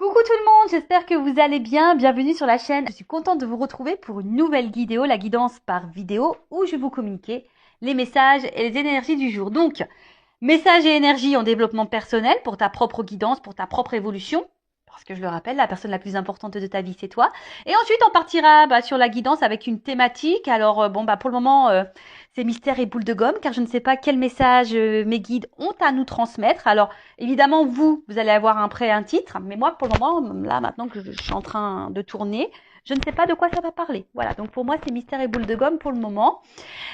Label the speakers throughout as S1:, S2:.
S1: Coucou tout le monde, j'espère que vous allez bien. Bienvenue sur la chaîne. Je suis contente de vous retrouver pour une nouvelle vidéo, la guidance par vidéo, où je vais vous communiquer les messages et les énergies du jour. Donc, messages et énergies en développement personnel pour ta propre guidance, pour ta propre évolution. Parce que je le rappelle, la personne la plus importante de ta vie, c'est toi. Et ensuite, on partira sur la guidance avec une thématique. Alors, pour le moment, c'est mystère et boule de gomme, car je ne sais pas quel message mes guides ont à nous transmettre. Alors, évidemment, vous allez avoir un titre. Mais moi, pour le moment, là, maintenant que je suis en train de tourner, je ne sais pas de quoi ça va parler. Voilà, donc pour moi, c'est mystère et boule de gomme pour le moment.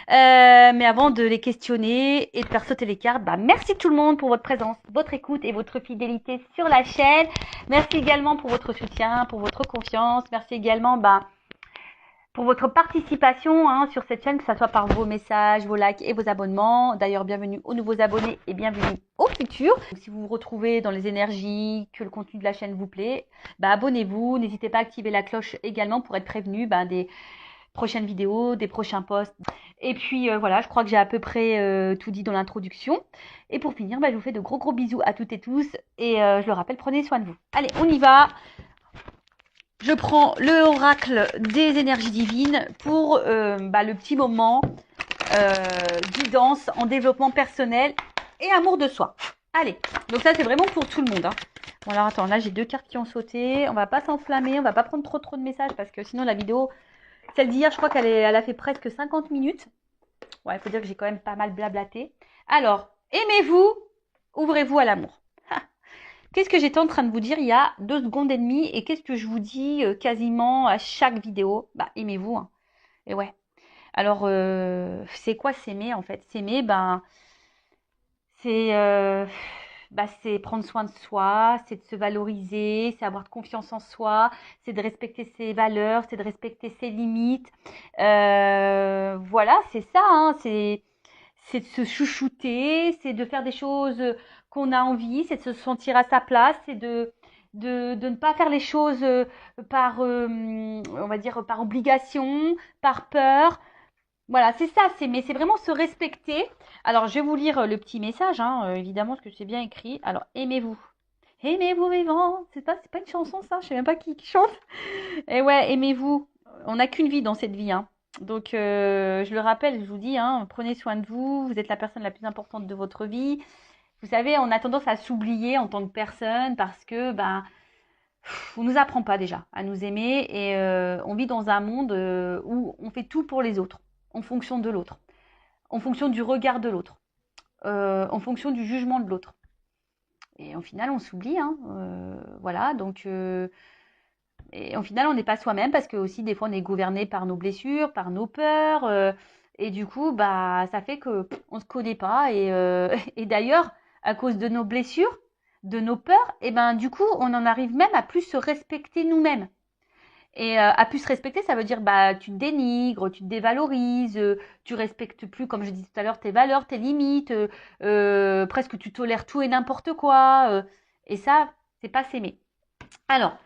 S1: Mais avant de les questionner et de faire sauter les cartes, merci tout le monde pour votre présence, votre écoute et votre fidélité sur la chaîne. Merci également pour votre soutien, pour votre confiance. Merci également pour votre participation sur cette chaîne, que ce soit par vos messages, vos likes et vos abonnements. D'ailleurs, bienvenue aux nouveaux abonnés et bienvenue aux futurs. Si vous vous retrouvez dans les énergies, que le contenu de la chaîne vous plaît, abonnez-vous. N'hésitez pas à activer la cloche également pour être prévenu des prochaines vidéos, des prochains posts. Et puis voilà, je crois que j'ai à peu près tout dit dans l'introduction. Et pour finir, je vous fais de gros bisous à toutes et tous. Et je le rappelle, prenez soin de vous. Allez, on y va. Je prends le oracle des énergies divines pour le petit moment guidance en développement personnel et amour de soi. Allez, donc ça c'est vraiment pour tout le monde. Bon alors attends, là j'ai 2 cartes qui ont sauté. On va pas s'enflammer, on va pas prendre trop de messages parce que sinon la vidéo, celle d'hier, je crois elle a fait presque 50 minutes. Ouais, il faut dire que j'ai quand même pas mal blablaté. Alors, aimez-vous, ouvrez-vous à l'amour. Qu'est-ce que j'étais en train de vous dire il y a 2 secondes et demie et qu'est-ce que je vous dis quasiment à chaque vidéo? Aimez-vous. Hein. Et ouais. Alors, c'est quoi s'aimer en fait? S'aimer, c'est c'est prendre soin de soi, c'est de se valoriser, c'est avoir de confiance en soi, c'est de respecter ses valeurs, c'est de respecter ses limites. Voilà, c'est ça. Hein, c'est de se chouchouter, c'est de faire des choses qu'on a envie, c'est de se sentir à sa place, c'est de ne pas faire les choses par, on va dire, par obligation, par peur. Voilà, c'est ça, mais c'est vraiment se respecter. Alors, je vais vous lire le petit message, évidemment, parce que c'est bien écrit. Alors, aimez-vous. Aimez-vous vivant. C'est pas une chanson, ça. Je sais même pas qui chante. Et ouais, aimez-vous. On n'a qu'une vie dans cette vie, hein. Donc, je le rappelle, je vous dis, prenez soin de vous. Vous êtes la personne la plus importante de votre vie. Vous savez, on a tendance à s'oublier en tant que personne parce que, on nous apprend pas déjà à nous aimer et on vit dans un monde où on fait tout pour les autres, en fonction de l'autre, en fonction du regard de l'autre, en fonction du jugement de l'autre. Et au final, on s'oublie, voilà. Donc, et au final, on n'est pas soi-même parce que aussi des fois, on est gouverné par nos blessures, par nos peurs, et du coup, ça fait que on se connaît pas. Et, et d'ailleurs, à cause de nos blessures, de nos peurs, et du coup, on en arrive même à plus se respecter nous-mêmes. Et à plus se respecter, ça veut dire tu te dénigres, tu te dévalorises, tu respectes plus, comme je disais tout à l'heure, tes valeurs, tes limites, presque tu tolères tout et n'importe quoi. Et ça, c'est pas s'aimer. Alors,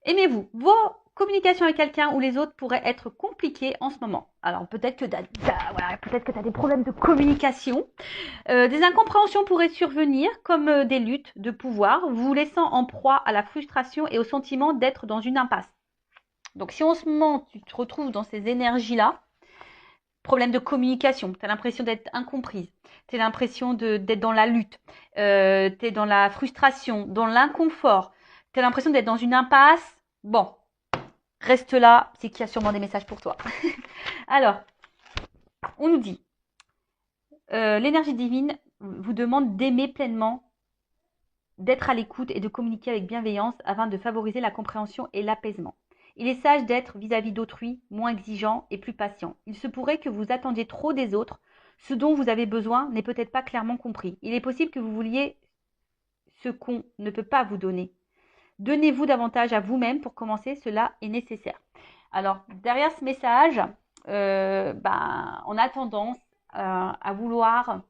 S1: aimez-vous. Vos communications avec quelqu'un ou les autres pourraient être compliquées en ce moment. Alors peut-être que tu as des problèmes de communication. Des incompréhensions pourraient survenir comme des luttes de pouvoir, vous laissant en proie à la frustration et au sentiment d'être dans une impasse. Donc si en ce moment tu te retrouves dans ces énergies-là, problème de communication, tu as l'impression d'être incomprise, tu as l'impression d'être dans la lutte, tu es dans la frustration, dans l'inconfort, tu as l'impression d'être dans une impasse, bon, reste là, c'est qu'il y a sûrement des messages pour toi. Alors, on nous dit, l'énergie divine vous demande d'aimer pleinement, d'être à l'écoute et de communiquer avec bienveillance afin de favoriser la compréhension et l'apaisement. Il est sage d'être vis-à-vis d'autrui moins exigeant et plus patient. Il se pourrait que vous attendiez trop des autres. Ce dont vous avez besoin n'est peut-être pas clairement compris. Il est possible que vous vouliez ce qu'on ne peut pas vous donner. Donnez-vous davantage à vous-même pour commencer, cela est nécessaire. Alors, derrière ce message, on a tendance à vouloir,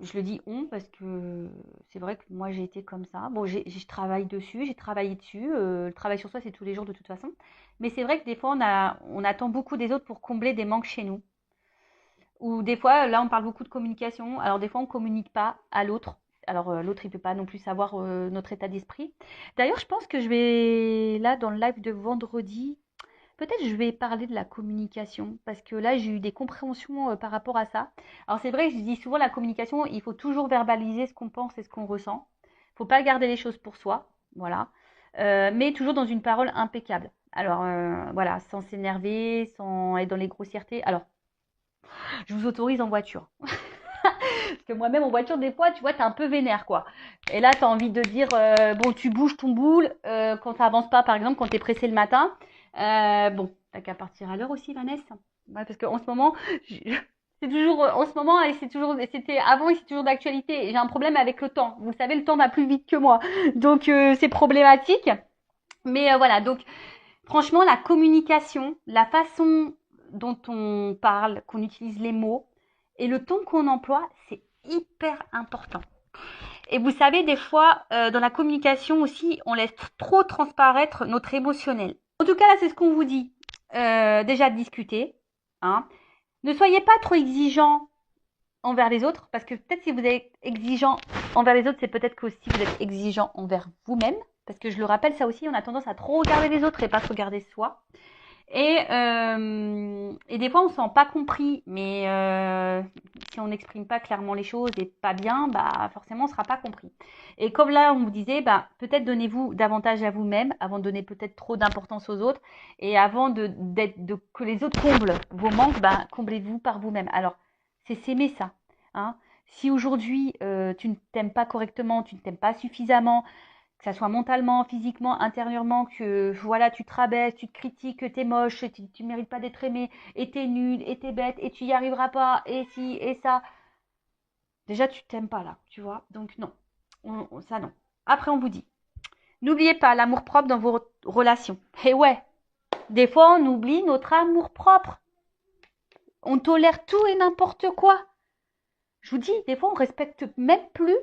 S1: je le dis on parce que c'est vrai que moi j'ai été comme ça. Bon, je travaille dessus, j'ai travaillé dessus. Le travail sur soi, c'est tous les jours de toute façon. Mais c'est vrai que des fois, on attend beaucoup des autres pour combler des manques chez nous. Ou des fois, là, on parle beaucoup de communication. Alors des fois, on ne communique pas à l'autre Alors, l'autre, il ne peut pas non plus savoir notre état d'esprit. D'ailleurs, je pense que je vais, là, dans le live de vendredi, peut-être je vais parler de la communication, parce que là, j'ai eu des compréhensions par rapport à ça. Alors, c'est vrai, je dis souvent, la communication, il faut toujours verbaliser ce qu'on pense et ce qu'on ressent. Il ne faut pas garder les choses pour soi, voilà. Mais toujours dans une parole impeccable. Alors, voilà, sans s'énerver, sans être dans les grossièretés. Alors, je vous autorise en voiture. Parce que moi-même en voiture, des fois, tu vois, t'es un peu vénère, quoi. Et là, t'as envie de dire, bon, tu bouges ton boule quand ça avance pas, par exemple, quand t'es pressé le matin. Bon, t'as qu'à partir à l'heure aussi, Vanessa. Ouais, parce qu'en ce moment, c'est toujours, en ce moment, et c'est toujours, c'était avant et c'est toujours d'actualité. J'ai un problème avec le temps. Vous savez, le temps va plus vite que moi. Donc, c'est problématique. Mais voilà, donc, franchement, la communication, la façon dont on parle, qu'on utilise les mots et le ton qu'on emploie, c'est hyper important. Et vous savez, des fois, dans la communication aussi, on laisse trop transparaître notre émotionnel. En tout cas, là, c'est ce qu'on vous dit. Déjà, discuter. Hein. Ne soyez pas trop exigeant envers les autres, parce que peut-être si vous êtes exigeant envers les autres, c'est peut-être que aussi vous êtes exigeant envers vous-même. Parce que je le rappelle, ça aussi, on a tendance à trop regarder les autres et pas se regarder soi. Et des fois, on ne se sent pas compris, mais si on n'exprime pas clairement les choses et pas bien, bah forcément, on ne sera pas compris. Et comme là, on vous disait, bah, peut-être donnez-vous davantage à vous-même avant de donner peut-être trop d'importance aux autres. Et avant que les autres comblent vos manques, bah, comblez-vous par vous-même. Alors, c'est s'aimer ça. Hein. Si aujourd'hui, tu ne t'aimes pas correctement, tu ne t'aimes pas suffisamment, que ça soit mentalement, physiquement, intérieurement, que voilà, tu te rabaisses, tu te critiques, que t'es moche, tu mérites pas d'être aimé, et t'es nul, et t'es bête, et tu y arriveras pas, et si, et ça. Déjà, tu t'aimes pas là, tu vois. Donc non, ça non. Après, on vous dit, n'oubliez pas l'amour propre dans vos relations. Et ouais, des fois, on oublie notre amour propre. On tolère tout et n'importe quoi. Je vous dis, des fois, on respecte même plus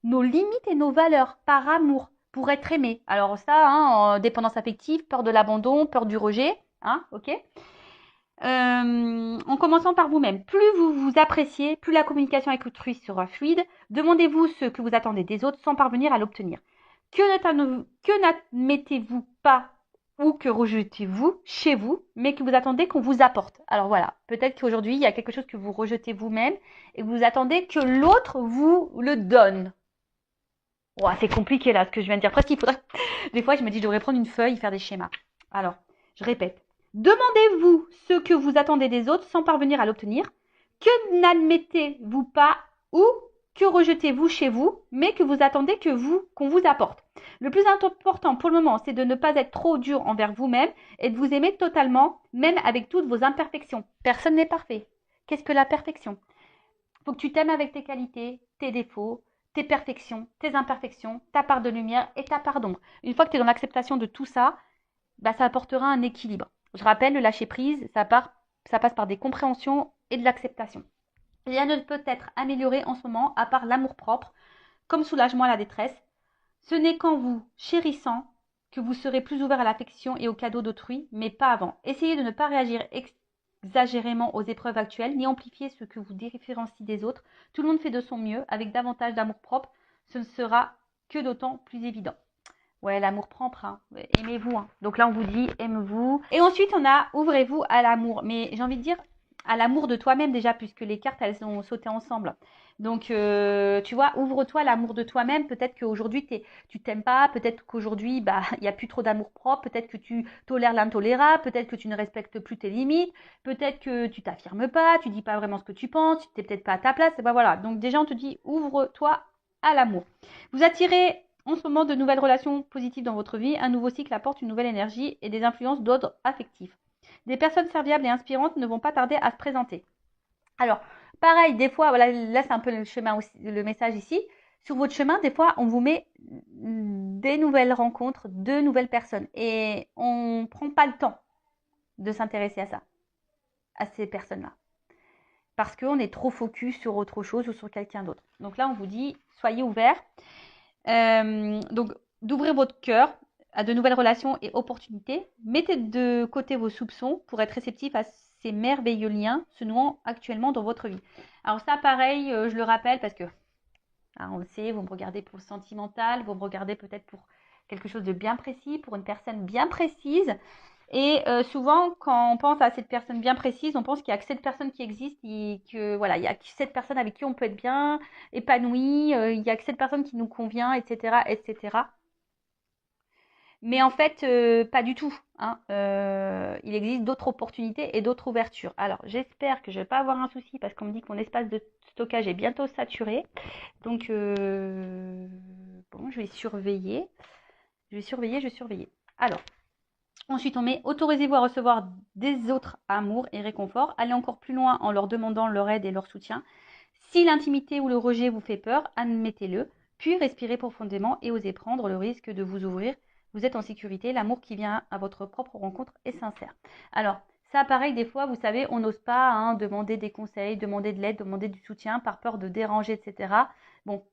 S1: nos limites et nos valeurs par amour pour être aimé. Alors ça, hein, dépendance affective, peur de l'abandon, peur du rejet, hein, ok. En commençant par vous-même. Plus vous vous appréciez, plus la communication avec autrui sera fluide. Demandez-vous ce que vous attendez des autres sans parvenir à l'obtenir. Que n'admettez-vous pas ou que rejetez-vous chez vous, mais que vous attendez qu'on vous apporte. Alors voilà, peut-être qu'aujourd'hui, il y a quelque chose que vous rejetez vous-même et que vous attendez que l'autre vous le donne. Oh, c'est compliqué là ce que je viens de dire. Presque il faudrait. Des fois, je me dis, je devrais prendre une feuille et faire des schémas. Alors, je répète. Demandez-vous ce que vous attendez des autres sans parvenir à l'obtenir. Que n'admettez-vous pas ou que rejetez-vous chez vous, mais que vous attendez qu'on vous apporte. Le plus important pour le moment, c'est de ne pas être trop dur envers vous-même et de vous aimer totalement, même avec toutes vos imperfections. Personne n'est parfait. Qu'est-ce que la perfection? Faut que tu t'aimes avec tes qualités, tes défauts, tes perfections, tes imperfections, ta part de lumière et ta part d'ombre. Une fois que tu es dans l'acceptation de tout ça, bah, ça apportera un équilibre. Je rappelle, le lâcher prise, ça passe par des compréhensions et de l'acceptation. Rien ne peut être amélioré en ce moment à part l'amour-propre, comme soulagement à la détresse. Ce n'est qu'en vous chérissant que vous serez plus ouvert à l'affection et aux cadeaux d'autrui, mais pas avant. Essayez de ne pas réagir exagérément aux épreuves actuelles, ni amplifier ce que vous différencie des autres. Tout le monde fait de son mieux, avec davantage d'amour-propre, ce ne sera que d'autant plus évident. Ouais, l'amour propre, hein. Aimez-vous. Hein. Donc là, on vous dit, aimez-vous. Et ensuite, on a, ouvrez-vous à l'amour. Mais j'ai envie de dire, à l'amour de toi-même déjà, puisque les cartes, elles ont sauté ensemble. Donc, tu vois, ouvre-toi à l'amour de toi-même. Peut-être qu'aujourd'hui, tu t'aimes pas. Peut-être qu'aujourd'hui, bah, il n'y a plus trop d'amour propre. Peut-être que tu tolères l'intolérable. Peut-être que tu ne respectes plus tes limites. Peut-être que tu t'affirmes pas. Tu dis pas vraiment ce que tu penses. Tu n'es peut-être pas à ta place. Et ben voilà. Donc déjà, on te dit, ouvre-toi à l'amour. Vous attirez en ce moment de nouvelles relations positives dans votre vie. Un nouveau cycle apporte une nouvelle énergie et des influences d'ordre affectif. Des personnes serviables et inspirantes ne vont pas tarder à se présenter. Alors, pareil, des fois, voilà, là c'est un peu le chemin aussi, le message ici. Sur votre chemin, des fois, on vous met des nouvelles rencontres, de nouvelles personnes. Et on ne prend pas le temps de s'intéresser à ça, à ces personnes-là. Parce qu'on est trop focus sur autre chose ou sur quelqu'un d'autre. Donc là, on vous dit, soyez ouverts. Donc, d'ouvrir votre cœur à de nouvelles relations et opportunités. Mettez de côté vos soupçons pour être réceptif à ces merveilleux liens se nouant actuellement dans votre vie. Alors ça, pareil, je le rappelle parce que Hein, on le sait, vous me regardez pour le sentimental, vous me regardez peut-être pour quelque chose de bien précis, pour une personne bien précise. Et souvent, quand on pense à cette personne bien précise, on pense qu'il n'y a que cette personne qui existe et que voilà, il y a que cette personne avec qui on peut être bien épanoui, il n'y a que cette personne qui nous convient, etc., etc. Mais en fait, pas du tout. Hein. Il existe d'autres opportunités et d'autres ouvertures. Alors, j'espère que je ne vais pas avoir un souci parce qu'on me dit que mon espace de stockage est bientôt saturé. Donc, bon, je vais surveiller. Je vais surveiller, je vais surveiller. Alors, ensuite, on met autorisez-vous à recevoir des autres amours et réconforts. Allez encore plus loin en leur demandant leur aide et leur soutien. Si l'intimité ou le rejet vous fait peur, admettez-le. Puis respirez profondément et osez prendre le risque de vous ouvrir. Vous êtes en sécurité. L'amour qui vient à votre propre rencontre est sincère. Alors, ça, pareil, des fois, vous savez, on n'ose pas demander des conseils, demander de l'aide, demander du soutien par peur de déranger, etc. Bon,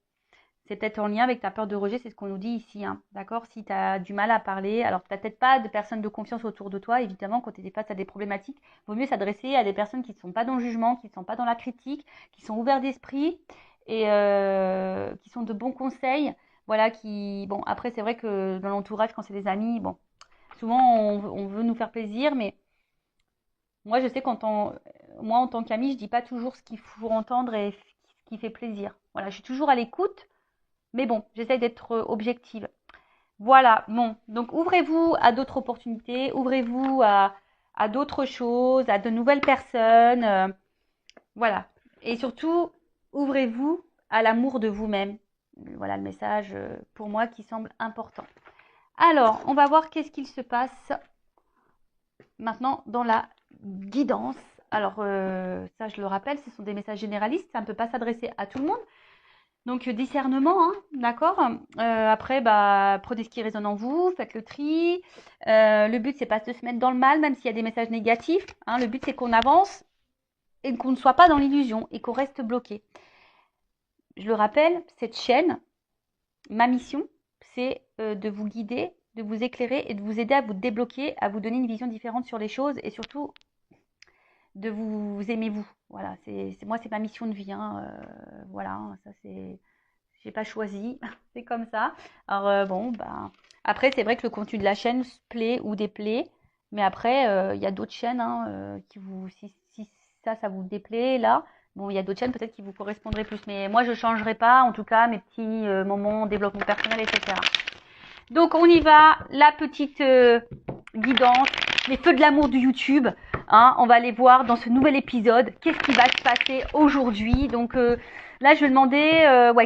S1: c'est peut-être en lien avec ta peur de rejet, c'est ce qu'on nous dit ici, hein, d'accord? Si tu as du mal à parler, alors tu n'as peut-être pas de personnes de confiance autour de toi, évidemment, quand tu es face à des problématiques, il vaut mieux s'adresser à des personnes qui ne sont pas dans le jugement, qui ne sont pas dans la critique, qui sont ouverts d'esprit et qui sont de bons conseils. Voilà, qui... Bon, après, c'est vrai que dans l'entourage, quand c'est des amis, bon, souvent, on veut nous faire plaisir, mais moi, je sais moi, en tant qu'ami, je dis pas toujours ce qu'il faut entendre et ce qui fait plaisir. Voilà, je suis toujours à l'écoute, mais bon, j'essaye d'être objective. Voilà, bon, donc ouvrez-vous à d'autres opportunités, ouvrez-vous à d'autres choses, à de nouvelles personnes. Voilà. Et surtout, ouvrez-vous à l'amour de vous-même. Voilà le message pour moi qui semble important. Alors, on va voir qu'est-ce qu'il se passe maintenant dans la guidance. Alors, ça, je le rappelle, ce sont des messages généralistes, ça ne peut pas s'adresser à tout le monde. Donc, discernement, hein, d'accord. Après, prenez ce qui résonne en vous, faites le tri. Le but, c'est pas de se mettre dans le mal, même s'il y a des messages négatifs. Hein. Le but, c'est qu'on avance et qu'on ne soit pas dans l'illusion et qu'on reste bloqué. Je le rappelle, cette chaîne, ma mission, c'est de vous guider, de vous éclairer et de vous aider à vous débloquer, à vous donner une vision différente sur les choses et surtout de vous aimer vous. Voilà, moi, c'est ma mission de vie. Hein. Voilà, ça c'est... J'ai pas choisi, c'est comme ça. Alors bon, après c'est vrai que le contenu de la chaîne plaît ou déplaît, mais après il y a d'autres chaînes qui vous, si ça vous déplaît là, bon il y a d'autres chaînes peut-être qui vous correspondraient plus, mais moi je changerai pas, en tout cas mes petits moments développement personnel, etc. Donc on y va, la petite guidance, les feux de l'amour du YouTube. Hein, on va aller voir dans ce nouvel épisode qu'est-ce qui va se passer aujourd'hui. Donc là, je vais demander,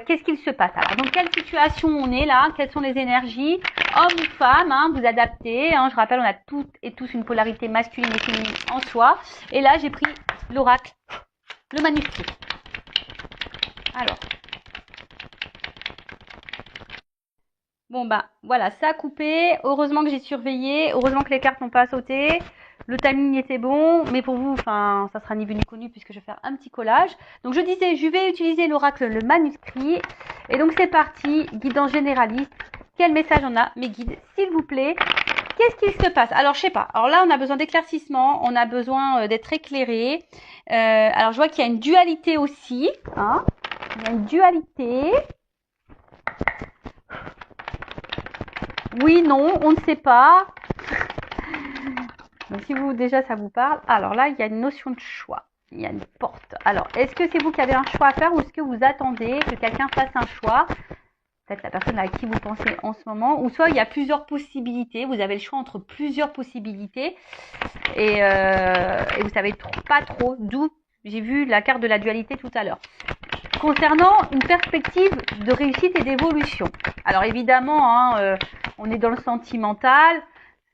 S1: qu'est-ce qu'il se passe. Alors, dans quelle situation on est là? Quelles sont les énergies? Homme ou femme, hein, vous adaptez. Hein, je rappelle, on a toutes et tous une polarité masculine et féminine en soi. Et là, j'ai pris l'oracle, le manuscrit. Alors. Bon, voilà, ça a coupé. Heureusement que j'ai surveillé. Heureusement que les cartes n'ont pas sauté. Le timing était bon, mais pour vous, ça sera ni vu ni connu puisque je vais faire un petit collage. Donc je disais, je vais utiliser l'oracle, le manuscrit. Et donc c'est parti, guidance généraliste. Quel message on a, mes guides, s'il vous plaît? Qu'est-ce qu'il se passe? Alors je sais pas. Alors là, on a besoin d'éclaircissement, on a besoin d'être éclairé. Alors je vois qu'il y a une dualité aussi. Hein, il y a une dualité. Oui, non, on ne sait pas. Donc si vous déjà ça vous parle, alors là il y a une notion de choix, il y a une porte. Alors est-ce que c'est vous qui avez un choix à faire ou est-ce que vous attendez que quelqu'un fasse un choix? Peut-être la personne à qui vous pensez en ce moment, ou soit il y a plusieurs possibilités, vous avez le choix entre plusieurs possibilités et vous savez pas trop d'où. J'ai vu la carte de la dualité tout à l'heure. Concernant une perspective de réussite et d'évolution. Alors évidemment, on est dans le sentimental.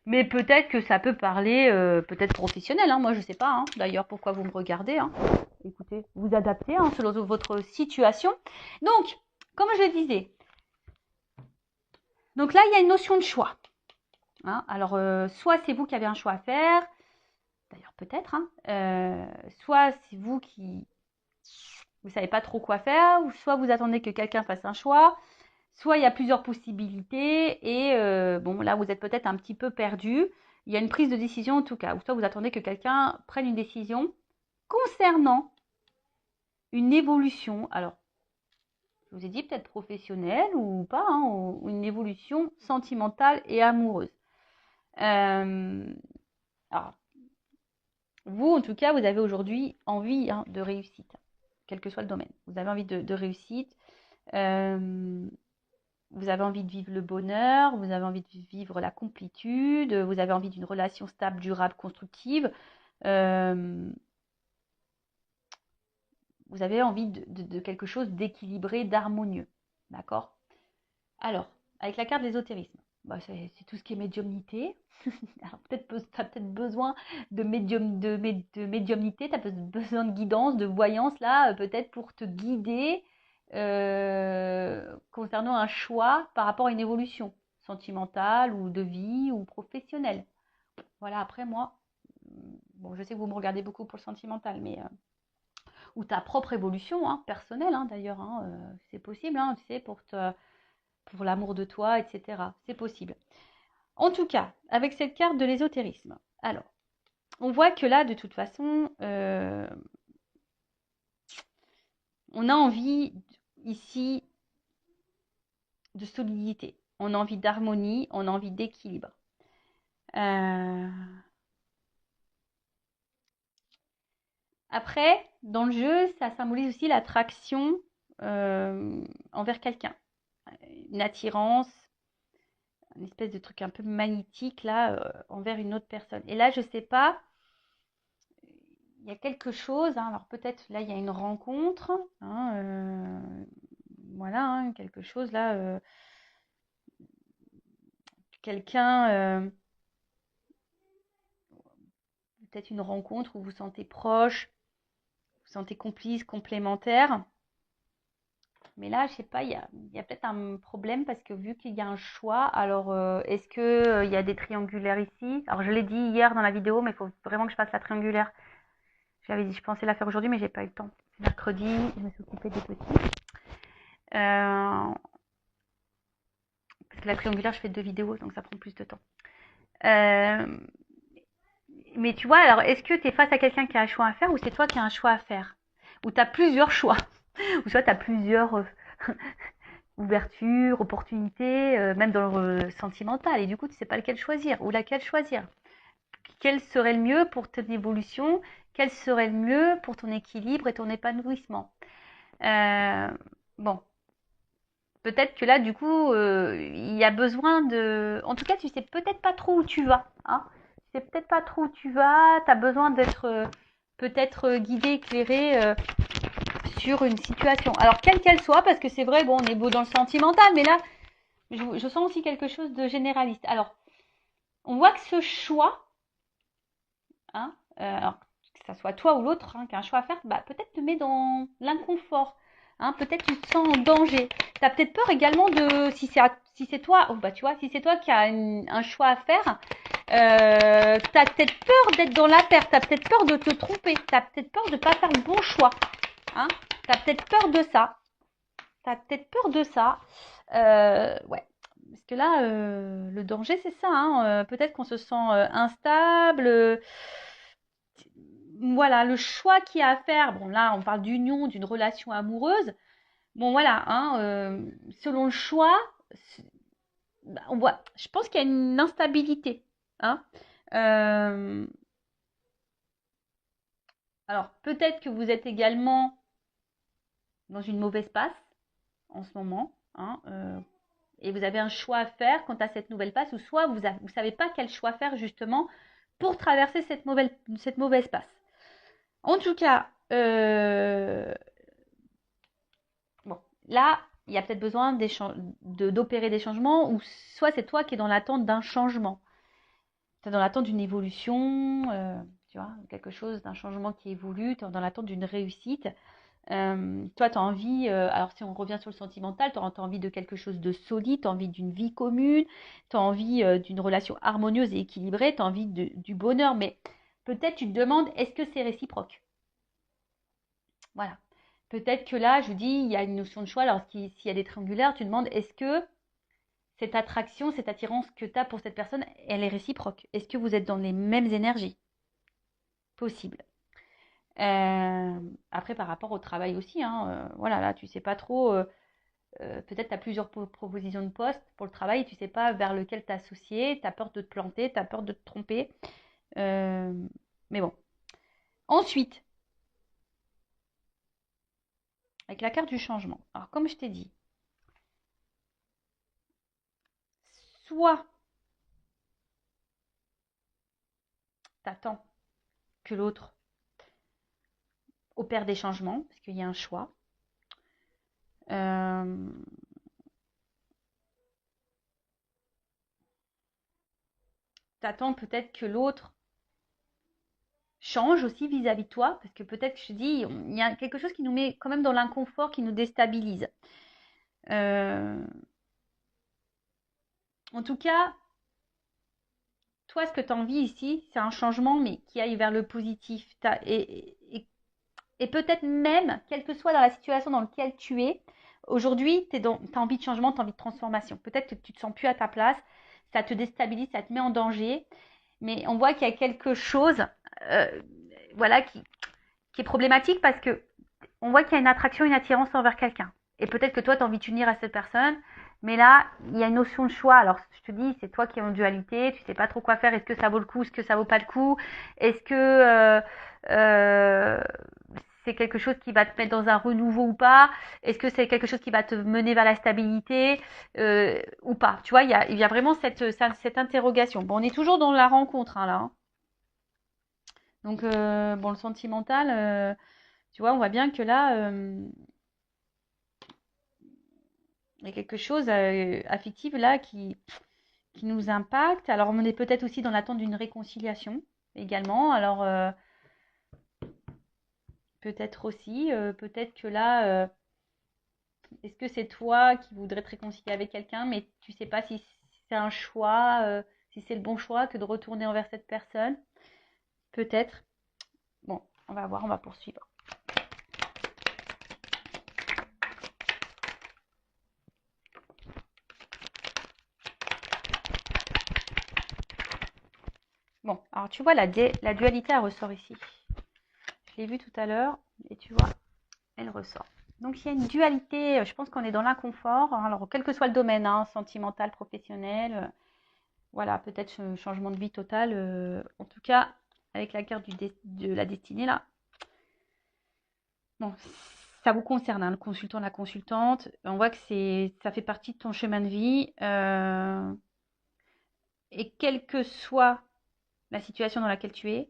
S1: Mais peut-être que ça peut parler, peut-être professionnel, hein, moi je sais pas, hein, d'ailleurs pourquoi vous me regardez, hein. Écoutez, vous adaptez selon votre situation. Donc, comme je le disais, donc là il y a une notion de choix. Hein. Alors, soit c'est vous qui avez un choix à faire, d'ailleurs peut-être, soit c'est vous qui vous savez pas trop quoi faire, ou soit vous attendez que quelqu'un fasse un choix, soit il y a plusieurs possibilités et bon là vous êtes peut-être un petit peu perdu. Il y a une prise de décision en tout cas, ou soit vous attendez que quelqu'un prenne une décision concernant une évolution. Alors je vous ai dit peut-être professionnelle ou pas, hein, ou une évolution sentimentale et amoureuse. Alors, vous, en tout cas, vous avez aujourd'hui envie de réussite, quel que soit le domaine. Vous avez envie de réussite, vous avez envie de vivre le bonheur, vous avez envie de vivre la complétude, vous avez envie d'une relation stable, durable, constructive. Vous avez envie de quelque chose d'équilibré, d'harmonieux. D'accord? Alors, avec la carte de l'ésotérisme, c'est tout ce qui est médiumnité. Alors, tu as peut-être besoin de médiumnité, tu as besoin de guidance, de voyance, là, peut-être pour te guider concernant un choix par rapport à une évolution sentimentale ou de vie ou professionnelle. Voilà, après moi, bon, je sais que vous me regardez beaucoup pour le sentimental, mais ou ta propre évolution personnelle d'ailleurs, c'est possible, tu sais, pour l'amour de toi, etc. C'est possible. En tout cas, avec cette carte de l'ésotérisme, alors, on voit que là, de toute façon, on a envie ici de solidité, on a envie d'harmonie, on a envie d'équilibre. Après, dans le jeu, ça symbolise aussi l'attraction envers quelqu'un, une attirance, une espèce de truc un peu magnétique là envers une autre personne. Et là, je sais pas, il y a quelque chose, alors peut-être là il y a une rencontre, voilà, quelque chose là, quelqu'un, peut-être une rencontre où vous vous sentez proche, vous vous sentez complice, complémentaire. Mais là, je sais pas, il y a peut-être un problème parce que vu qu'il y a un choix, alors est-ce que il y a des triangulaires ici? Alors je l'ai dit hier dans la vidéo, mais il faut vraiment que je fasse la triangulaire. J'avais dit, je pensais la faire aujourd'hui, mais j'ai pas eu le temps. C'est mercredi, je me suis occupée des petits. Parce que la triangulaire, je fais 2 vidéos, donc ça prend plus de temps. Mais tu vois, alors est-ce que tu es face à quelqu'un qui a un choix à faire ou c'est toi qui as un choix à faire? Ou tu as plusieurs choix? Ou soit tu as plusieurs ouvertures, opportunités, même dans le sentimental, et du coup tu sais pas lequel choisir ou laquelle choisir. Quel serait le mieux pour ton évolution? Quel serait le mieux pour ton équilibre et ton épanouissement? Bon, peut-être que là, du coup, il y a besoin de... En tout cas, tu sais peut-être pas trop où tu vas. Tu sais peut-être pas trop où tu vas. Tu as besoin d'être peut-être guidé, éclairé sur une situation. Alors, quelle qu'elle soit, parce que c'est vrai, bon, on est beau dans le sentimental, mais là, je sens aussi quelque chose de généraliste. Alors, on voit que ce choix, alors, que ça soit toi ou l'autre qui a un choix à faire, peut-être te met dans l'inconfort. Peut-être tu te sens en danger. Tu as peut-être peur également de, si c'est toi, tu vois, si c'est toi qui as un choix à faire, tu as peut-être peur d'être dans la perte, tu as peut-être peur de te tromper, tu as peut-être peur de ne pas faire le bon choix. Tu as peut-être peur de ça. Ouais. Parce que là, le danger, c'est ça. Peut-être qu'on se sent instable. Voilà, le choix qu'il y a à faire. Bon, là, on parle d'union, d'une relation amoureuse. Bon, voilà, selon le choix, on voit, je pense qu'il y a une instabilité. Alors, peut-être que vous êtes également dans une mauvaise passe en ce moment. Et vous avez un choix à faire quant à cette nouvelle passe, ou soit vous ne savez pas quel choix faire justement pour traverser cette mauvaise passe. En tout cas, bon, là, il y a peut-être besoin d'opérer des changements, ou soit c'est toi qui es dans l'attente d'un changement. Tu es dans l'attente d'une évolution, tu vois, quelque chose, d'un changement qui évolue, tu es dans l'attente d'une réussite. Toi, tu as envie, alors si on revient sur le sentimental, tu as envie de quelque chose de solide, tu as envie d'une vie commune, tu as envie d'une relation harmonieuse et équilibrée, tu as envie du bonheur, mais peut-être tu te demandes, est-ce que c'est réciproque? Voilà. Peut-être que là, je vous dis, il y a une notion de choix, alors s'il y a des triangulaires, tu te demandes, est-ce que cette attraction, cette attirance que tu as pour cette personne, elle est réciproque? Est-ce que vous êtes dans les mêmes énergies? Possible. Après, par rapport au travail aussi, voilà, là, tu sais pas trop peut-être tu as plusieurs propositions de poste pour le travail et tu ne sais pas vers lequel t'associer, tu as peur de te planter, tu as peur de te tromper. Euh, mais bon. Ensuite, avec la carte du changement. Alors, comme je t'ai dit, soit tu attends que l'autre opère des changements, parce qu'il y a un choix. Euh, tu attends peut-être que l'autre change aussi vis-à-vis de toi, parce que peut-être, je te dis, il y a quelque chose qui nous met quand même dans l'inconfort, qui nous déstabilise. Euh, en tout cas, toi, ce que tu as envie ici, c'est un changement, mais qui aille vers le positif. Et peut-être même, quelle que soit dans la situation dans laquelle tu es, aujourd'hui, tu as envie de changement, tu as envie de transformation. Peut-être que tu ne te sens plus à ta place, ça te déstabilise, ça te met en danger, mais on voit qu'il y a quelque chose euh, voilà, qui est problématique parce que on voit qu'il y a une attraction, une attirance envers quelqu'un. Et peut-être que toi, tu as envie de t'unir à cette personne, mais là, il y a une notion de choix. Alors, je te dis, c'est toi qui es en dualité, tu sais pas trop quoi faire. Est-ce que ça vaut le coup, est-ce que ça vaut pas le coup? Est-ce que euh, c'est quelque chose qui va te mettre dans un renouveau ou pas? Est-ce que c'est quelque chose qui va te mener vers la stabilité ou pas? Tu vois, il y a vraiment cette interrogation. Bon, on est toujours dans la rencontre hein, là. Hein. Donc, bon, le sentimental, tu vois, on voit bien que là, il y a quelque chose affectif là qui nous impacte. Alors, on est peut-être aussi dans l'attente d'une réconciliation également. Alors, peut-être aussi, peut-être que là, est-ce que c'est toi qui voudrais te réconcilier avec quelqu'un, mais tu sais pas si c'est un choix, si c'est le bon choix que de retourner envers cette personne? Peut-être. Bon, on va voir, on va poursuivre. Bon, alors tu vois, la dualité, elle ressort ici. Je l'ai vu tout à l'heure, et tu vois, elle ressort. Donc il y a une dualité, je pense qu'on est dans l'inconfort, hein, alors quel que soit le domaine, hein, sentimental, professionnel, voilà, peut-être changement de vie total, en tout cas, avec la carte de la destinée là, bon, ça vous concerne, hein, le consultant, la consultante, on voit que ça fait partie de ton chemin de vie, et quelle que soit la situation dans laquelle tu es,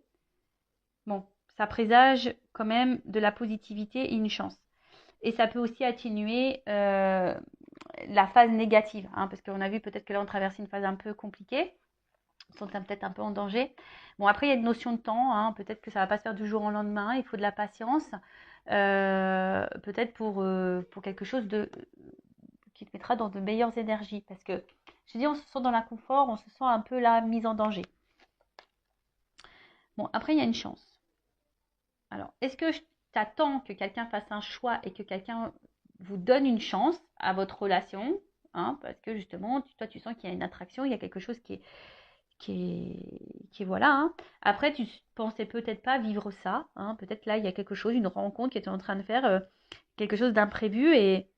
S1: bon, ça présage quand même de la positivité et une chance. Et ça peut aussi atténuer la phase négative, hein, parce qu'on a vu peut-être que là on traverse une phase un peu compliquée, on sont peut-être un peu en danger. Bon, après il y a une notion de temps, hein, peut-être que ça ne va pas se faire du jour au lendemain, il faut de la patience, peut-être pour quelque chose qui te mettra dans de meilleures énergies, parce que je dis on se sent dans l'inconfort, on se sent un peu là mise en danger. Bon, après il y a une chance. Alors, est-ce que t'attends que quelqu'un fasse un choix et que quelqu'un vous donne une chance à votre relation, hein, parce que justement, toi, tu sens qu'il y a une attraction, il y a quelque chose qui est voilà. Hein. Après, tu pensais peut-être pas vivre ça, hein, peut-être là, il y a quelque chose, une rencontre qui était en train de faire quelque chose d'imprévu et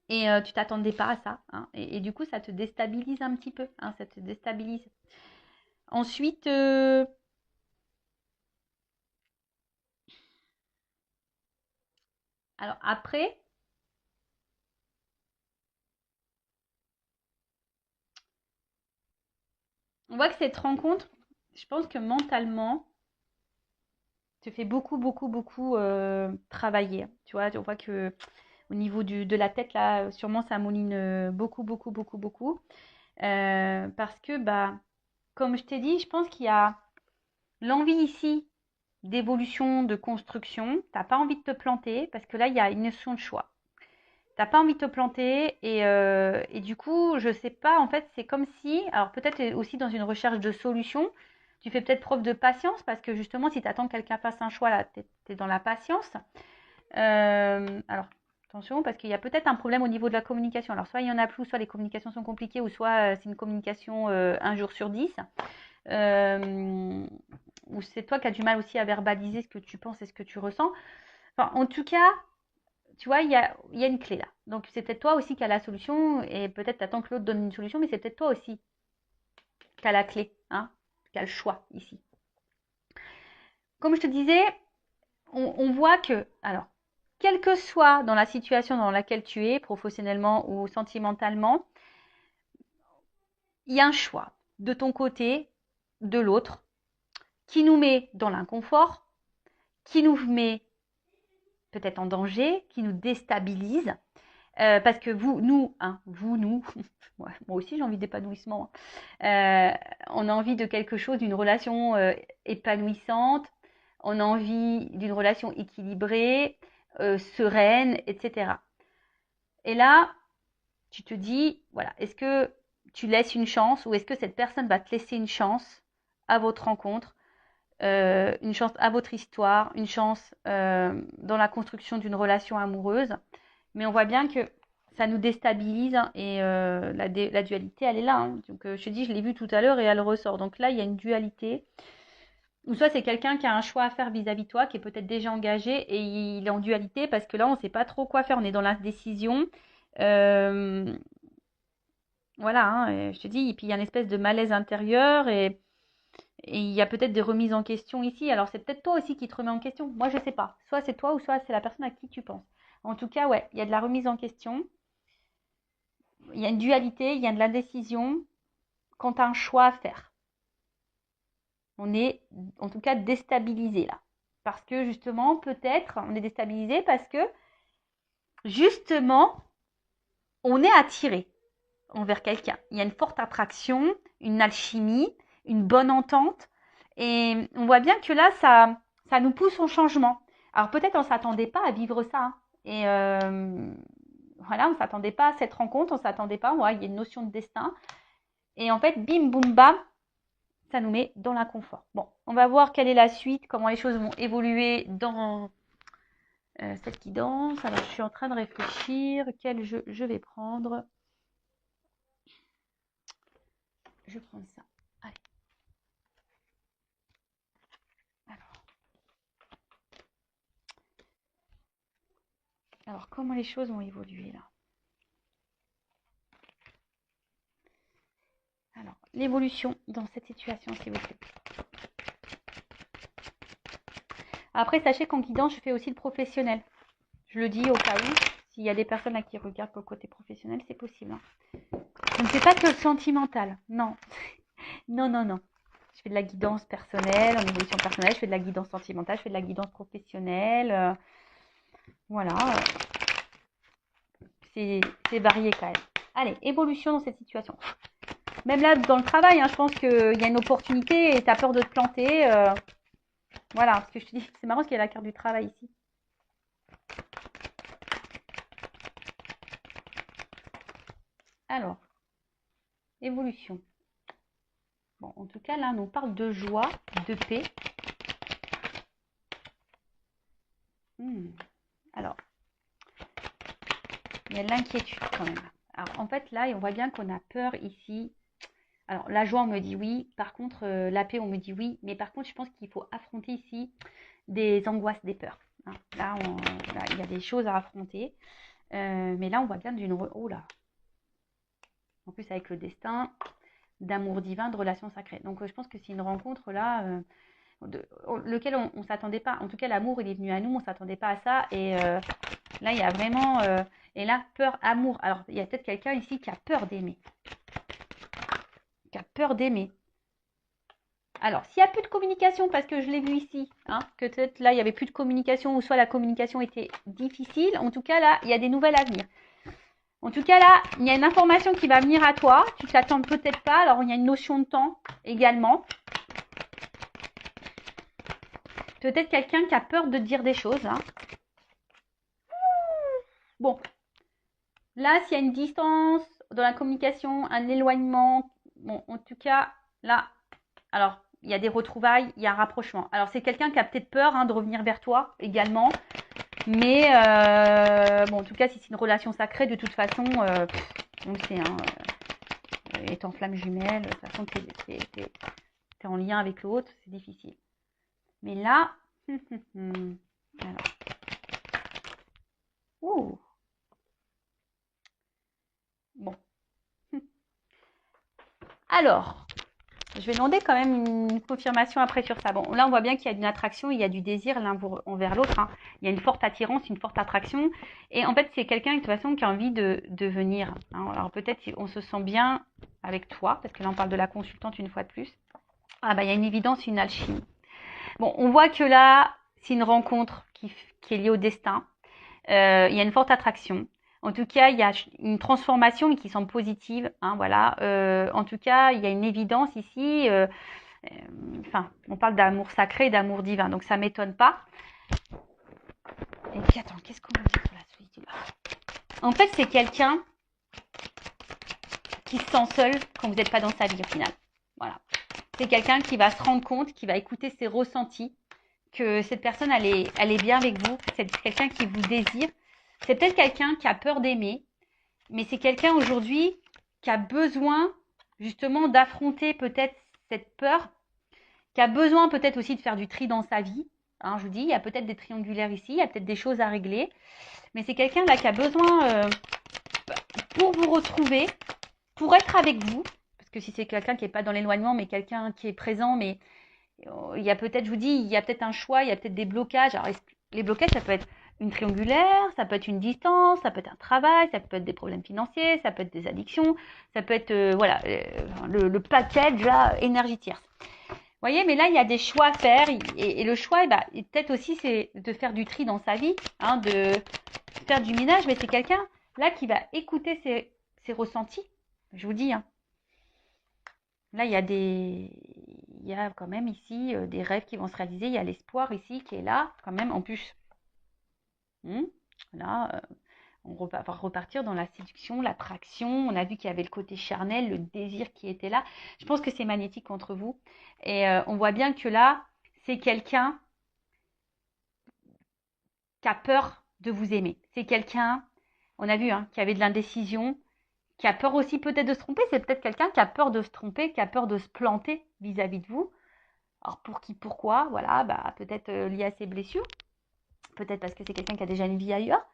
S1: tu t'attendais pas à ça. Hein, et du coup, ça te déstabilise un petit peu, hein, ça te déstabilise. Ensuite, alors après, on voit que cette rencontre, je pense que mentalement, te fait beaucoup, beaucoup, beaucoup travailler. Tu vois, on voit que au niveau de la tête, là, sûrement, ça mouline beaucoup, beaucoup, beaucoup, beaucoup. Parce que, bah, comme je t'ai dit, je pense qu'il y a l'envie ici d'évolution, de construction. T'as pas envie de te planter parce que là, il y a une notion de choix. T'as pas envie de te planter et du coup, je sais pas, en fait, c'est comme si, alors peut-être aussi dans une recherche de solution, tu fais peut-être preuve de patience parce que justement, si tu attends que quelqu'un fasse un choix, là, tu es dans la patience. Alors, attention, parce qu'il y a peut-être un problème au niveau de la communication. Alors, soit il y en a plus, soit les communications sont compliquées, ou soit c'est une communication un jour sur 10. Ou c'est toi qui as du mal aussi à verbaliser ce que tu penses et ce que tu ressens. Enfin, en tout cas, tu vois, il y a une clé là. Donc, c'est peut-être toi aussi qui as la solution et peut-être tu attends que l'autre donne une solution, mais c'est peut-être toi aussi qui as la clé, hein, qui as le choix ici. Comme je te disais, on voit que, alors, quelle que soit dans la situation dans laquelle tu es, professionnellement ou sentimentalement, il y a un choix de ton côté, de l'autre, qui nous met dans l'inconfort, qui nous met peut-être en danger, qui nous déstabilise. Parce que nous, moi aussi j'ai envie d'épanouissement. On a envie de quelque chose, d'une relation épanouissante. On a envie d'une relation équilibrée, sereine, etc. Et là, tu te dis, voilà, est-ce que tu laisses une chance ou est-ce que cette personne va te laisser une chance à votre rencontre, une chance à votre histoire, une chance dans la construction d'une relation amoureuse. Mais on voit bien que ça nous déstabilise et la dualité, elle est là. Hein. Donc, je te dis, je l'ai vu tout à l'heure et elle ressort. Donc là, il y a une dualité. Ou soit c'est quelqu'un qui a un choix à faire vis-à-vis de toi, qui est peut-être déjà engagé et il est en dualité parce que là, on ne sait pas trop quoi faire. On est dans l'indécision. Voilà, hein, et je te dis, et puis il y a une espèce de malaise intérieur et il y a peut-être des remises en question ici. Alors, c'est peut-être toi aussi qui te remets en question. Moi, je ne sais pas. Soit c'est toi ou soit c'est la personne à qui tu penses. En tout cas, ouais, il y a de la remise en question. Il y a une dualité, il y a de l'indécision quand tu as un choix à faire. On est en tout cas déstabilisé là. Parce que justement, peut-être, on est déstabilisé parce que justement, on est attiré envers quelqu'un. Il y a une forte attraction, une alchimie, une bonne entente. Et on voit bien que là, ça nous pousse au changement. Alors peut-être on ne s'attendait pas à vivre ça. Hein. Et voilà, on ne s'attendait pas à cette rencontre, on ne s'attendait pas. Ouais, il y a une notion de destin. Et en fait, bim, boum, bam, ça nous met dans l'inconfort. Bon, on va voir quelle est la suite, comment les choses vont évoluer dans cette guidance. Alors, je suis en train de réfléchir. Quel jeu je vais prendre? Je prends ça. Allez. Alors, comment les choses vont évoluer là? Alors, l'évolution dans cette situation, s'il vous plaît. Après, sachez qu'en guidance, je fais aussi le professionnel. Je le dis au cas où, s'il y a des personnes là qui regardent pour le côté professionnel, c'est possible. Hein. Je ne fais pas que le sentimental. Non. Non, non, non. Je fais de la guidance personnelle, en évolution personnelle. Je fais de la guidance sentimentale. Je fais de la guidance professionnelle. Voilà. C'est varié quand même. Allez, évolution dans cette situation. Même là, dans le travail, hein, je pense qu'il y a une opportunité et tu as peur de te planter. Voilà, ce que je te dis. C'est marrant parce qu'il y a la carte du travail ici. Alors, évolution. Bon, en tout cas, là, on nous parle de joie, de paix. Alors, il y a de l'inquiétude quand même. Alors, en fait, là, on voit bien qu'on a peur ici. Alors, la joie, on me dit oui. Par contre, la paix, on me dit oui. Mais par contre, je pense qu'il faut affronter ici des angoisses, des peurs. Hein. Là, il y a des choses à affronter. Mais là, on voit bien d'une... Oh là. En plus, avec le destin, d'amour divin, de relations sacrées. Donc, je pense que c'est une rencontre là... lequel on ne s'attendait pas. En tout cas, l'amour, il est venu à nous, on ne s'attendait pas à ça. Et là, il y a vraiment... et là, peur, amour. Alors, il y a peut-être quelqu'un ici qui a peur d'aimer. Qui a peur d'aimer. Alors, s'il n'y a plus de communication, parce que je l'ai vu ici, hein, que peut-être là, il n'y avait plus de communication, ou soit la communication était difficile, en tout cas, là, il y a des nouvelles à venir. En tout cas, là, il y a une information qui va venir à toi. Tu ne t'attends peut-être pas. Alors, il y a une notion de temps également. Peut-être quelqu'un qui a peur de dire des choses. Hein. Bon. Là, s'il y a une distance dans la communication, un éloignement, bon, en tout cas, là, alors, il y a des retrouvailles, il y a un rapprochement. Alors, c'est quelqu'un qui a peut-être peur de revenir vers toi également. Mais, bon, en tout cas, si c'est une relation sacrée, de toute façon, on le sait, hein, étant flamme jumelle, de toute façon, t'es en lien avec l'autre, c'est difficile. Mais là, alors. Ouh, bon. Alors, je vais demander quand même une confirmation après sur ça. Bon, là, on voit bien qu'il y a une attraction, il y a du désir l'un envers l'autre. Hein. Il y a une forte attirance, une forte attraction. Et en fait, c'est quelqu'un, de toute façon, qui a envie de venir. Hein. Alors, peut-être on se sent bien avec toi, parce que là, on parle de la consultante une fois de plus. Ah, bah, il y a une évidence, une alchimie. Bon, on voit que là, c'est une rencontre qui est liée au destin. Il y a une forte attraction. En tout cas, il y a une transformation mais qui semble positive. Hein, voilà. En tout cas, il y a une évidence ici. Enfin, on parle d'amour sacré, d'amour divin, donc ça m'étonne pas. Et puis attends, qu'est-ce qu'on va dire sur la solitude? En fait, c'est quelqu'un qui se sent seul quand vous n'êtes pas dans sa vie au final. Voilà. C'est quelqu'un qui va se rendre compte, qui va écouter ses ressentis, que cette personne, elle est bien avec vous. C'est quelqu'un qui vous désire. C'est peut-être quelqu'un qui a peur d'aimer, mais c'est quelqu'un aujourd'hui qui a besoin justement d'affronter peut-être cette peur, qui a besoin peut-être aussi de faire du tri dans sa vie. Hein, je vous dis, il y a peut-être des triangulaires ici, il y a peut-être des choses à régler, mais c'est quelqu'un là qui a besoin pour vous retrouver, pour être avec vous, parce que si c'est quelqu'un qui n'est pas dans l'éloignement, mais quelqu'un qui est présent, mais il y a peut-être, je vous dis, il y a peut-être un choix, il y a peut-être des blocages. Alors, les blocages, ça peut être une triangulaire, ça peut être une distance, ça peut être un travail, ça peut être des problèmes financiers, ça peut être des addictions, ça peut être, voilà, le package là, énergie tierce. Vous voyez, mais là, il y a des choix à faire. Et le choix, peut-être aussi, c'est de faire du tri dans sa vie, hein, de faire du ménage. Mais c'est quelqu'un, là, qui va écouter ses ressentis. Je vous dis, hein. Là, il y a quand même ici des rêves qui vont se réaliser. Il y a l'espoir ici qui est là, quand même, en plus. Là, on va repartir dans la séduction, l'attraction. On a vu qu'il y avait le côté charnel, le désir qui était là. Je pense que c'est magnétique entre vous. Et on voit bien que là, c'est quelqu'un qui a peur de vous aimer. C'est quelqu'un, on a vu, hein, qui avait de l'indécision, qui a peur aussi peut-être de se tromper. C'est peut-être quelqu'un qui a peur de se tromper, qui a peur de se planter vis-à-vis de vous. Alors pour qui, pourquoi, voilà, peut-être lié à ses blessures, peut-être parce que c'est quelqu'un qui a déjà une vie ailleurs,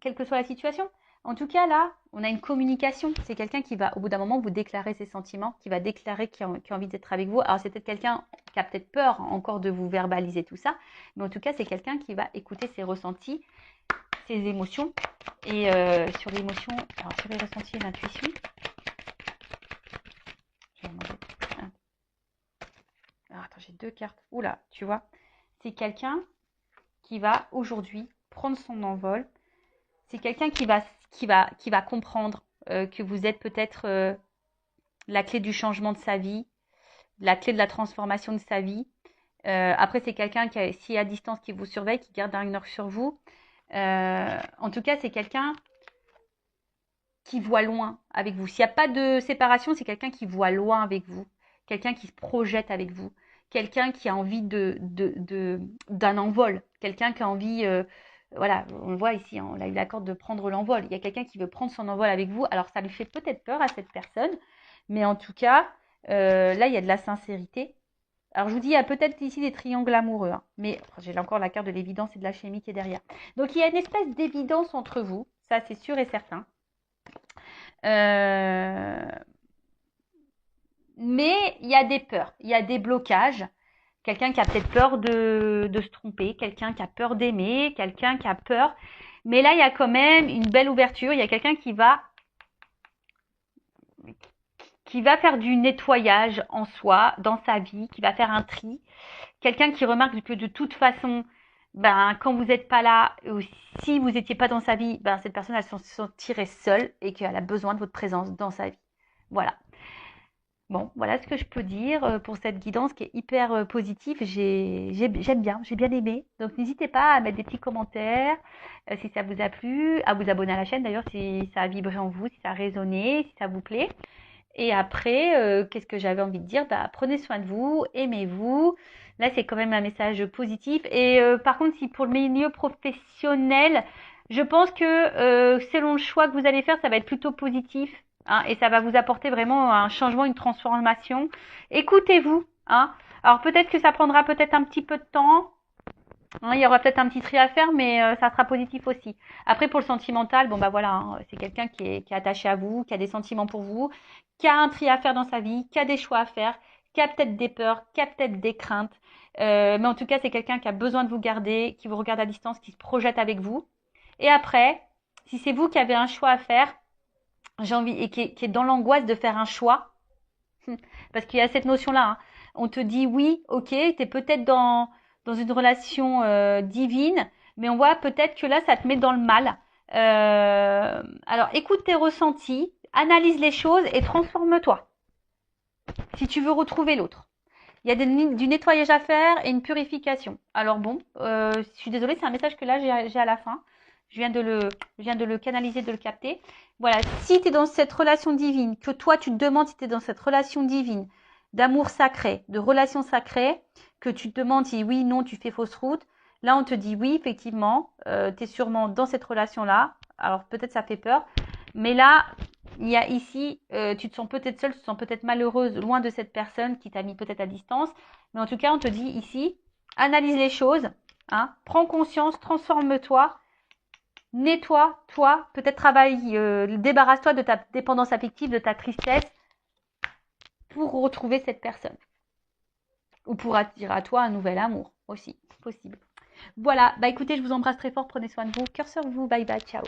S1: quelle que soit la situation. En tout cas, là, on a une communication. C'est quelqu'un qui va, au bout d'un moment, vous déclarer ses sentiments, qui va déclarer qu'il a envie d'être avec vous. Alors, c'est peut-être quelqu'un qui a peut-être peur encore de vous verbaliser tout ça, mais en tout cas, c'est quelqu'un qui va écouter ses ressentis, ses émotions. Et sur l'émotion, alors sur les ressentis et l'intuition, je vais demander. Alors, attends, j'ai deux cartes. Oula, tu vois, c'est quelqu'un qui va aujourd'hui prendre son envol. C'est quelqu'un qui va comprendre que vous êtes peut-être la clé du changement de sa vie, la clé de la transformation de sa vie. Après, c'est quelqu'un qui, si à distance, qui vous surveille, qui garde un œil sur vous. En tout cas, c'est quelqu'un qui voit loin avec vous. S'il n'y a pas de séparation, c'est quelqu'un qui voit loin avec vous, quelqu'un qui se projette avec vous, quelqu'un qui a envie d'un envol, quelqu'un qui a envie, voilà, on le voit ici, hein, on a eu l'accord de prendre l'envol. Il y a quelqu'un qui veut prendre son envol avec vous. Alors ça lui fait peut-être peur à cette personne, mais en tout cas, là, il y a de la sincérité. Alors je vous dis, il y a peut-être ici des triangles amoureux, hein, mais j'ai encore la carte de l'évidence et de la chimie qui est derrière. Donc il y a une espèce d'évidence entre vous, ça c'est sûr et certain. Mais il y a des peurs, il y a des blocages. Quelqu'un qui a peut-être peur de se tromper, quelqu'un qui a peur d'aimer, quelqu'un qui a peur. Mais là, il y a quand même une belle ouverture. Il y a quelqu'un qui va faire du nettoyage en soi, dans sa vie, qui va faire un tri. Quelqu'un qui remarque que de toute façon, quand vous n'êtes pas là, ou si vous n'étiez pas dans sa vie, cette personne, elle se sentirait seule et qu'elle a besoin de votre présence dans sa vie. Voilà. Bon, voilà ce que je peux dire pour cette guidance qui est hyper positive. J'aime bien, j'ai bien aimé. Donc n'hésitez pas à mettre des petits commentaires si ça vous a plu, à vous abonner à la chaîne d'ailleurs si ça a vibré en vous, si ça a résonné, si ça vous plaît. Et après, qu'est-ce que j'avais envie de dire? Prenez soin de vous, aimez-vous. Là, c'est quand même un message positif. Et par contre, si pour le milieu professionnel, je pense que selon le choix que vous allez faire, ça va être plutôt positif. Hein, et ça va vous apporter vraiment un changement, une transformation. Écoutez-vous. Hein. Alors peut-être que ça prendra peut-être un petit peu de temps. Hein, il y aura peut-être un petit tri à faire, mais ça sera positif aussi. Après, pour le sentimental, bon bah voilà, hein, c'est quelqu'un qui est attaché à vous, qui a des sentiments pour vous, qui a un tri à faire dans sa vie, qui a des choix à faire, qui a peut-être des peurs, qui a peut-être des craintes. Mais en tout cas, c'est quelqu'un qui a besoin de vous garder, qui vous regarde à distance, qui se projette avec vous. Et après, si c'est vous qui avez un choix à faire, j'ai envie, et qui est dans l'angoisse de faire un choix, parce qu'il y a cette notion-là, hein. On te dit oui, ok, tu es peut-être dans une relation divine, mais on voit peut-être que là, ça te met dans le mal. Alors, écoute tes ressentis, analyse les choses et transforme-toi si tu veux retrouver l'autre. Il y a du nettoyage à faire et une purification. Alors bon, je suis désolée, c'est un message que là j'ai à la fin. Je viens de le canaliser, de le capter. Voilà, si tu es dans cette relation divine, que toi tu te demandes si tu es dans cette relation divine, d'amour sacré, de relation sacrée, que tu te demandes si oui, non, tu fais fausse route, là on te dit oui, effectivement, tu es sûrement dans cette relation-là. Alors peut-être ça fait peur, mais là, il y a ici, tu te sens peut-être seule, tu te sens peut-être malheureuse, loin de cette personne qui t'a mis peut-être à distance. Mais en tout cas, on te dit ici, analyse les choses, hein, prends conscience, transforme-toi, nettoie-toi, peut-être travaille, débarrasse-toi de ta dépendance affective, de ta tristesse pour retrouver cette personne. Ou pour attirer à toi un nouvel amour aussi, possible. Voilà, bah écoutez, je vous embrasse très fort, prenez soin de vous, cœur sur vous, bye bye, ciao.